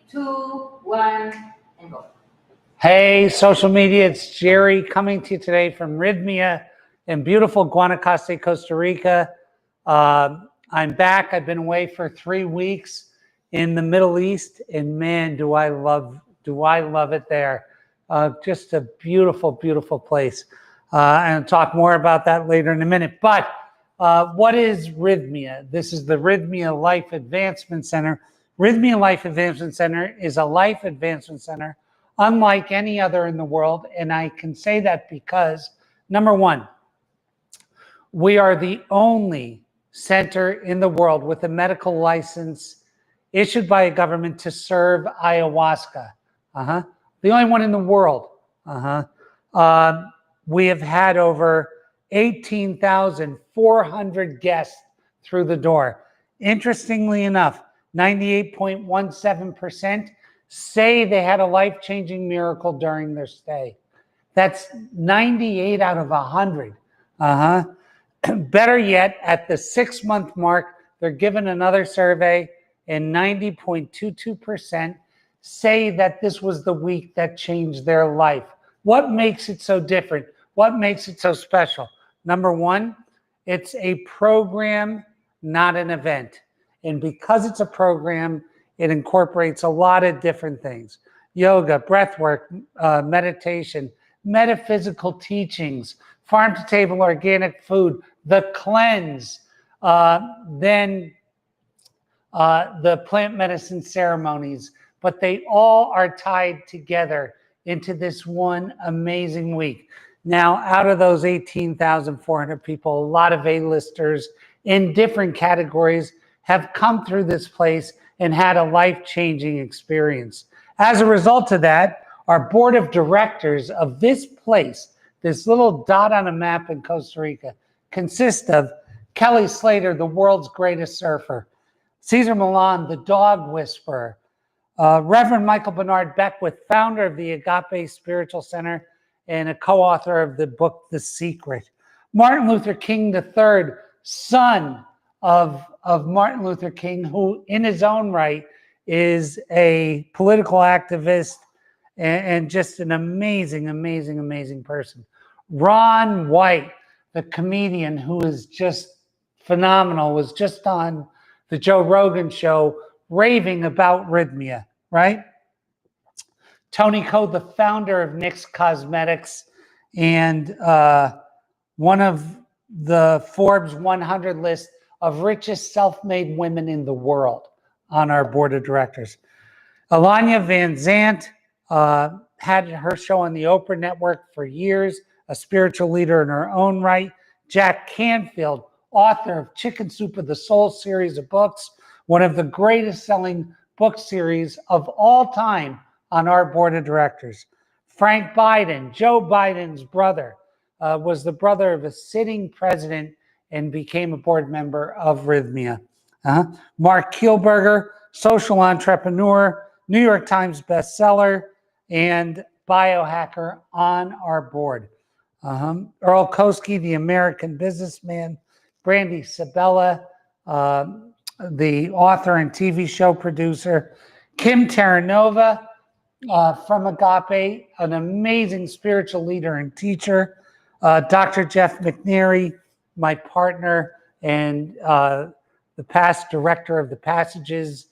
2, 1, and go. Hey, social media, it's Jerry coming to you today from Rythmia in beautiful Guanacaste, Costa Rica. I'm back. I've been away for 3 weeks in the Middle East, and man, do I love it there. Just a beautiful, beautiful place. And I'll talk more about that later in a minute. But what is Rythmia? This is the Rythmia Life Advancement Center. Rythmia Life Advancement Center is a life advancement center unlike any other in the world. And I can say that because, number one, we are the only center in the world with a medical license issued by a government to serve ayahuasca. The only one in the world. We have had over 18,400 guests through the door. Interestingly enough, 98.17% say they had a life-changing miracle during their stay. That's 98 out of 100. Better yet, at the 6-month mark, they're given another survey, and 90.22% say that this was the week that changed their life. What makes it so different? What makes it so special? Number one, it's a program, not an event. And because it's a program, it incorporates a lot of different things: yoga, breathwork, meditation, metaphysical teachings, farm-to-table organic food, the cleanse, then the plant medicine ceremonies. But they all are tied together into this one amazing week. Now, out of those 18,400 people, a lot of A-listers in different categories have come through this place and had a life-changing experience. As a result of that, our board of directors of this place, this little dot on a map in Costa Rica, consists of Kelly Slater, the world's greatest surfer; Cesar Millan, the dog whisperer; Reverend Michael Bernard Beckwith, founder of the Agape Spiritual Center and a co-author of the book, The Secret; Martin Luther King III, son of Martin Luther King, who in his own right is a political activist and just an amazing, amazing, amazing person. Ron White, the comedian who is just phenomenal, was just on the Joe Rogan show raving about Rythmia, right? Tony Coe, the founder of NYX Cosmetics and one of the Forbes 100 list of richest self-made women in the world on our board of directors. Alanya Van Zant had her show on the Oprah Network for years, a spiritual leader in her own right. Jack Canfield, author of Chicken Soup of the Soul series of books, one of the greatest selling book series of all time, on our board of directors. Frank Biden, Joe Biden's brother, was the brother of a sitting president and became a board member of Rythmia. Mark Kielberger, social entrepreneur, New York Times bestseller, and biohacker on our board. Earl Koski, the American businessman; Brandy Sabella, the author and TV show producer; Kim Terranova, from Agape, an amazing spiritual leader and teacher; Dr. Jeff McNary, my partner and the past director of the Passages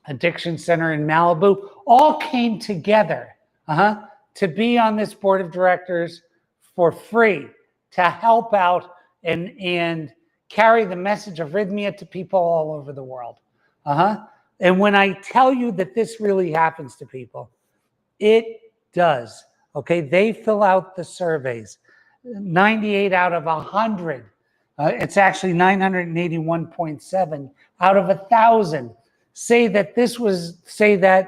Addiction Center in Malibu, all came together to be on this board of directors for free, to help out and carry the message of Rythmia to people all over the world. And when I tell you that this really happens to people, it does. Okay, they fill out the surveys. 98 out of 100. It's actually 981.7 out of 1,000 say that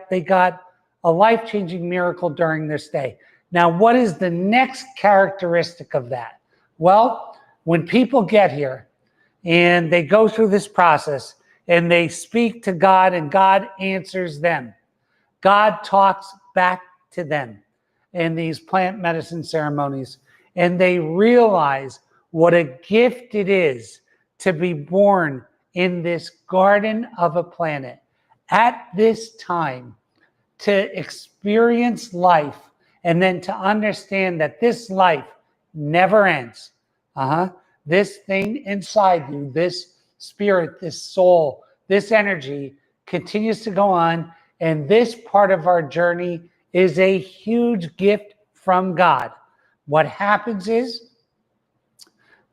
they got a life-changing miracle during their stay. Now, what is the next characteristic of that? Well, when people get here and they go through this process and they speak to God and God answers them, God talks back to them in these plant medicine ceremonies, and they realize what a gift it is to be born in this garden of a planet. at this time to experience life and then to understand that this life never ends. This thing inside you, this spirit, this soul, this energy continues to go on. And this part of our journey is a huge gift from God. What happens is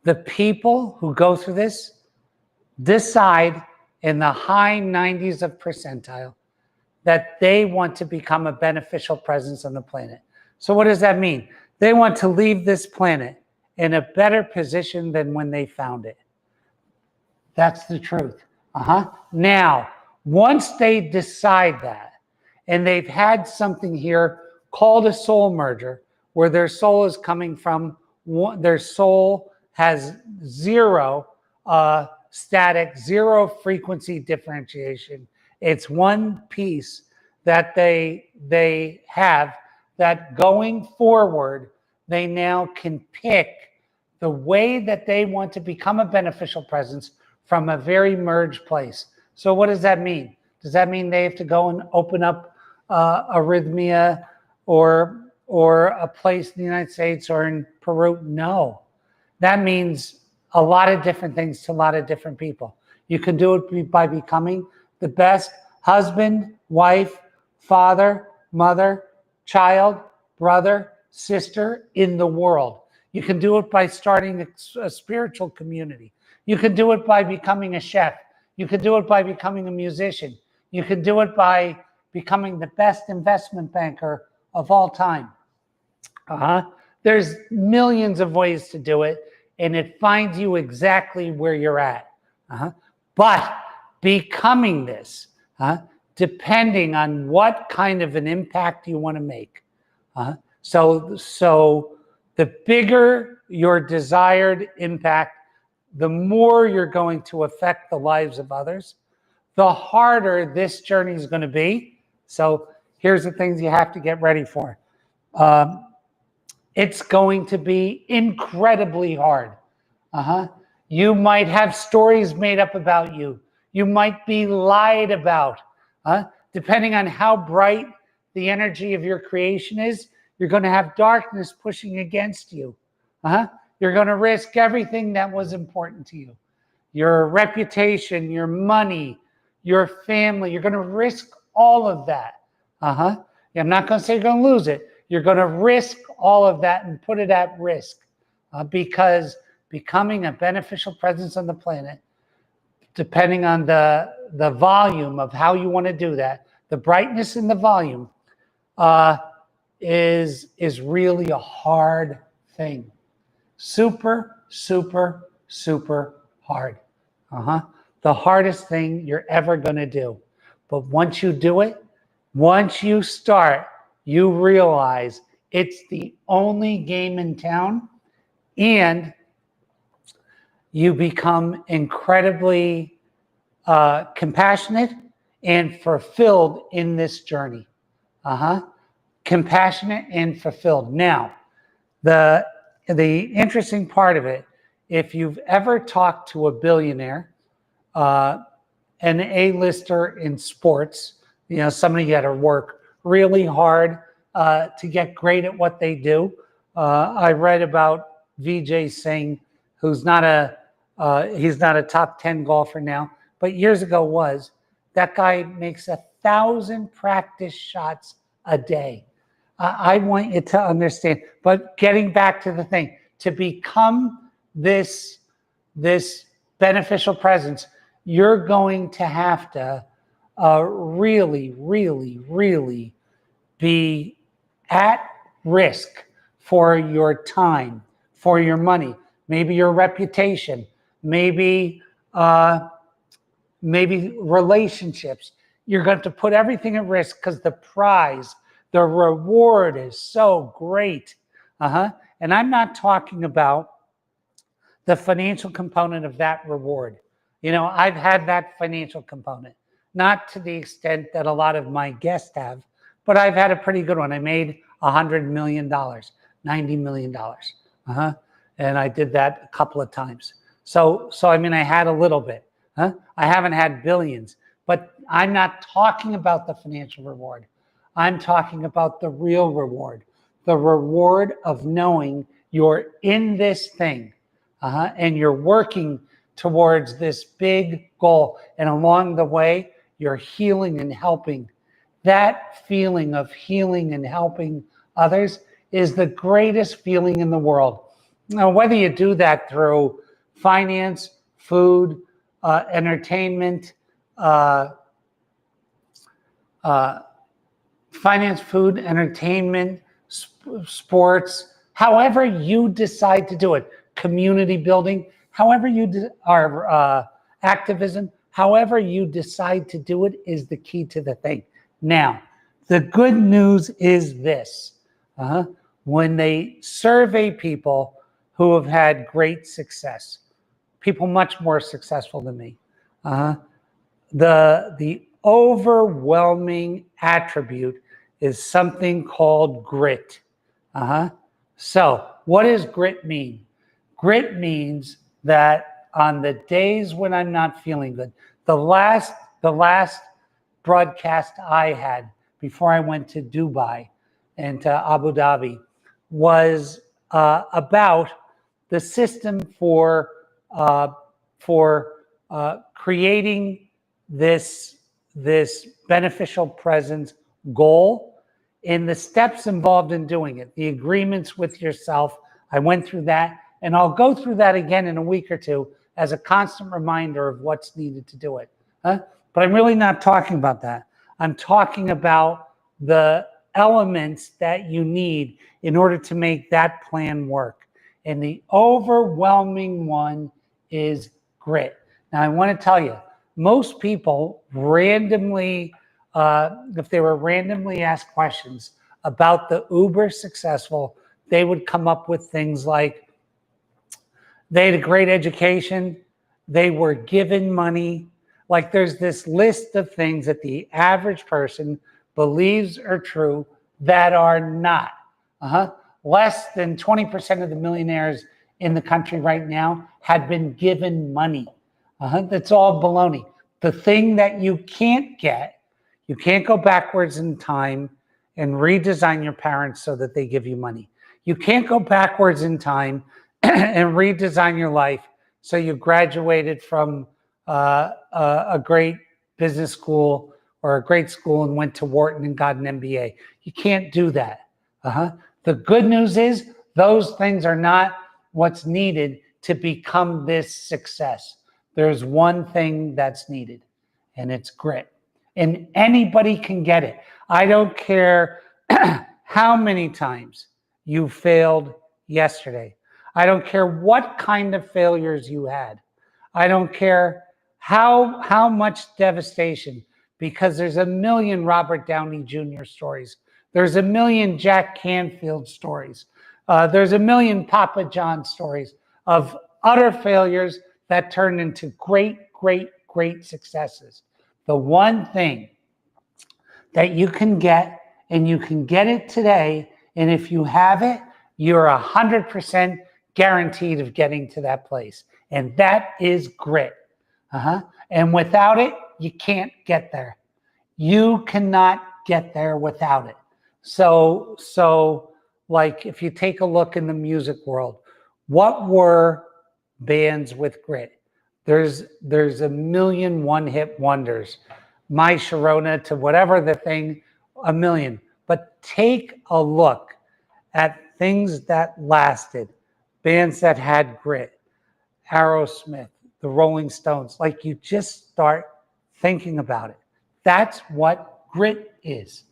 the people who go through this decide in the high 90s of percentile that they want to become a beneficial presence on the planet. So what does that mean? They want to leave this planet in a better position than when they found it. That's the truth. Now, once they decide that, and they've had something here called a soul merger, where their soul is coming from, their soul has zero static, zero frequency differentiation. It's one piece that they have, that going forward, they now can pick the way that they want to become a beneficial presence from a very merged place. So what does that mean? Does that mean they have to go and open up a rythmia or a place in the United States or in Peru? No. That means a lot of different things to a lot of different people. You can do it by becoming the best husband, wife, father, mother, child, brother, sister in the world. You can do it by starting a spiritual community. You can do it by becoming a chef. You can do it by becoming a musician. You can do it by becoming the best investment banker of all time. There's millions of ways to do it, and it finds you exactly where you're at. But becoming this, depending on what kind of an impact you want to make. So the bigger your desired impact, the more you're going to affect the lives of others, the harder this journey is going to be. So here's the things you have to get ready for. It's going to be incredibly hard. You might have stories made up about you. You might be lied about. Depending on how bright the energy of your creation is, you're going to have darkness pushing against you. You're going to risk everything that was important to you. Your reputation, your money, your family. You're going to risk all of that. I'm not going to say you're going to lose it. You're going to risk all of that and put it at risk because becoming a beneficial presence on the planet, depending on the volume of how you want to do that, the brightness and the volume is really a hard thing. Super, super, super hard. The hardest thing you're ever going to do. But once you do it, once you start, you realize it's the only game in town, and you become incredibly compassionate and fulfilled in this journey. Compassionate and fulfilled. Now, the interesting part of it, if you've ever talked to a billionaire, an A-lister in sports, somebody that work really hard to get great at what they do. I read about Vijay Singh, who's not he's not a top 10 golfer now, but years ago was. That guy makes 1,000 practice shots a day. I want you to understand, but getting back to the thing, to become this beneficial presence, you're going to have to really, really, really be at risk for your time, for your money, maybe your reputation, maybe relationships. You're going to put everything at risk because the prize, the reward is so great. And I'm not talking about the financial component of that reward. I've had that financial component, not to the extent that a lot of my guests have, but I've had a pretty good one. I made $100 million, $90 million. And I did that a couple of times. So I had a little bit. I haven't had billions, But I'm not talking about the financial reward. I'm talking about the real reward, the reward of knowing you're in this thing and you're working towards this big goal. And along the way, you're healing and helping. That feeling of healing and helping others is the greatest feeling in the world. Now, whether you do that through finance, food, entertainment, finance, food, entertainment, sports, however you decide to do it, community building, however you are activism, however you decide to do it is the key to the thing. Now, the good news is this. When they survey people who have had great success, people much more successful than me, the overwhelming attribute is something called grit. So what does grit mean? Grit means that on the days when I'm not feeling good, the last broadcast I had before I went to Dubai and to Abu Dhabi was about the system for creating this beneficial presence goal and the steps involved in doing it, the agreements with yourself. I went through that, and I'll go through that again in a week or two as a constant reminder of what's needed to do it. But I'm really not talking about that. I'm talking about the elements that you need in order to make that plan work. And the overwhelming one is grit. Now, I want to tell you, most people randomly, if they were randomly asked questions about the uber successful, they would come up with things like they had a great education, they were given money. Like there's this list of things that the average person believes are true that are not. Less than 20% of the millionaires in the country right now had been given money. That's all baloney. The thing that you can't get, you can't go backwards in time and redesign your parents so that they give you money. You can't go backwards in time and redesign your life so you graduated from a great business school or a great school and went to Wharton and got an MBA. You can't do that. The good news is those things are not what's needed to become this success. There's one thing that's needed, and it's grit. And anybody can get it. I don't care how many times you failed yesterday. I don't care what kind of failures you had. I don't care how much devastation, because there's a million Robert Downey Jr. stories. There's a million Jack Canfield stories. There's a million Papa John stories of utter failures that turned into great, great, great successes. The one thing that you can get, and you can get it today, and if you have it, you're 100% guaranteed of getting to that place. And that is grit. And without it, you can't get there. You cannot get there without it. So like if you take a look in the music world, what were bands with grit? There's a million one-hit wonders. My Sharona to whatever the thing, a million. But take a look at things that lasted, bands that had grit, Aerosmith, the Rolling Stones. Like you just start thinking about it. That's what grit is.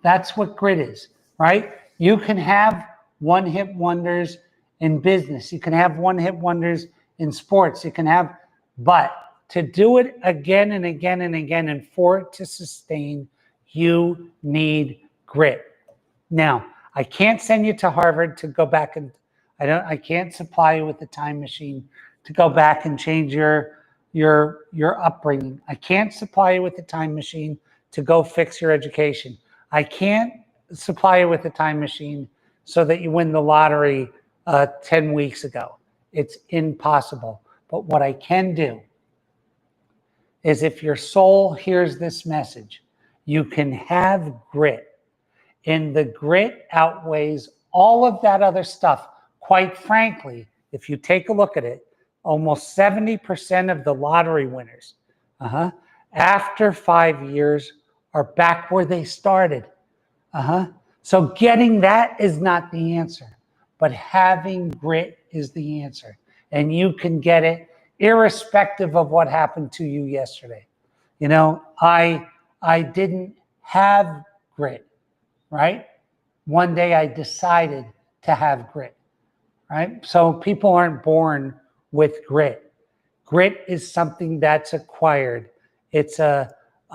That's what grit is, right? You can have one-hit wonders in business. You can have one-hit wonders in sports. You can have, but to do it again and again and again and for it to sustain, you need grit. Now, I can't send you to Harvard to go back and I can't supply you with a time machine to go back and change your upbringing. I can't supply you with a time machine to go fix your education. I can't supply you with a time machine so that you win the lottery 10 weeks ago. It's impossible. But what I can do is if your soul hears this message, you can have grit. And the grit outweighs all of that other stuff. Quite frankly, if you take a look at it, almost 70% of the lottery winners after 5 years are back where they started. So getting that is not the answer, but having grit is the answer. And you can get it irrespective of what happened to you yesterday. You know, I didn't have grit, right? One day I decided to have grit, right? So people aren't born with grit. Grit is something that's acquired. It's a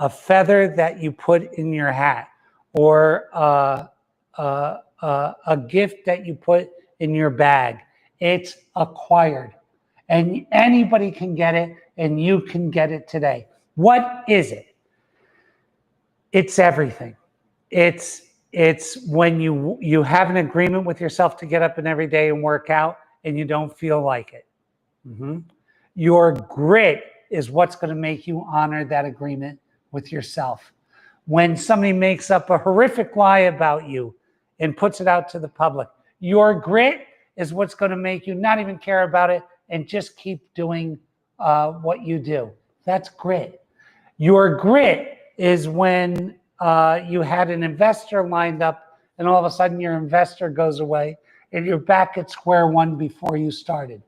feather that you put in your hat, or a gift that you put in your bag. It's acquired. And anybody can get it, and you can get it today. What is it? It's everything. It's when you have an agreement with yourself to get up and every day and work out, and you don't feel like it. Your grit is what's going to make you honor that agreement with yourself. When somebody makes up a horrific lie about you and puts it out to the public, your grit is what's going to make you not even care about it and just keep doing what you do. That's grit. Your grit is when you had an investor lined up and all of a sudden your investor goes away and you're back at square one before you started.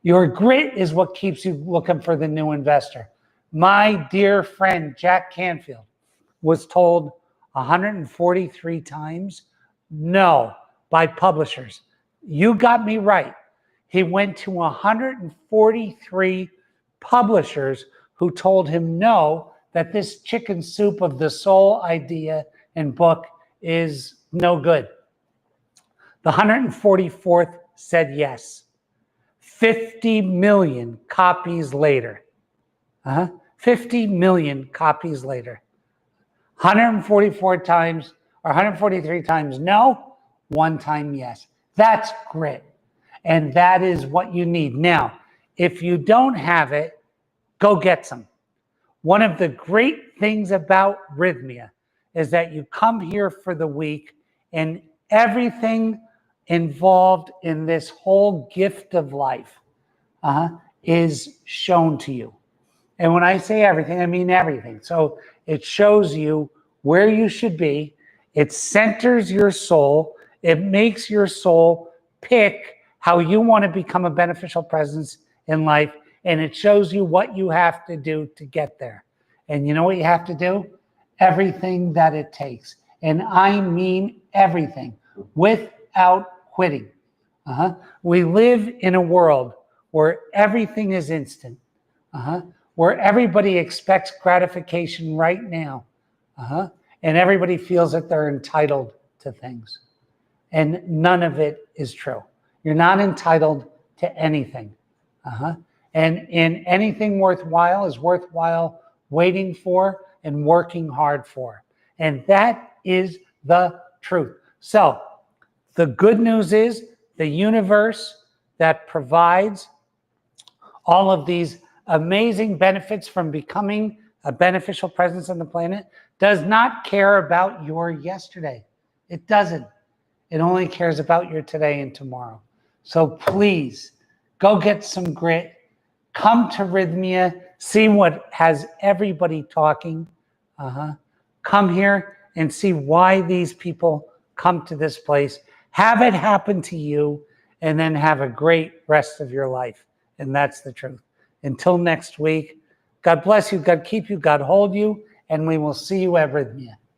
Your grit is what keeps you looking for the new investor. My dear friend, Jack Canfield, was told 143 times no by publishers. You got me right. He went to 143 publishers who told him no, that this chicken soup of the soul idea and book is no good. The 144th said yes. 50 million copies later. 50 million copies later. 144 times or 143 times no, one time yes. That's grit. And that is what you need. Now, if you don't have it, go get some. One of the great things about Rythmia is that you come here for the week and everything involved in this whole gift of life is shown to you. And when I say everything, I mean everything. So it shows you where you should be. It centers your soul. It makes your soul pick how you want to become a beneficial presence in life. And it shows you what you have to do to get there. And you know what you have to do? Everything that it takes. And I mean everything, without quitting. We live in a world where everything is instant, where everybody expects gratification right now, and everybody feels that they're entitled to things. And none of it is true. You're not entitled to anything. And in anything worthwhile is worthwhile waiting for and working hard for. And that is the truth. So the good news is the universe that provides all of these amazing benefits from becoming a beneficial presence on the planet does not care about your yesterday. It doesn't. It only cares about your today and tomorrow. So please go get some grit. Come to Rythmia. See what has everybody talking. Come here and see why these people come to this place. Have it happen to you, and then have a great rest of your life. And that's the truth. Until next week, God bless you, God keep you, God hold you, and we will see you at Rythmia.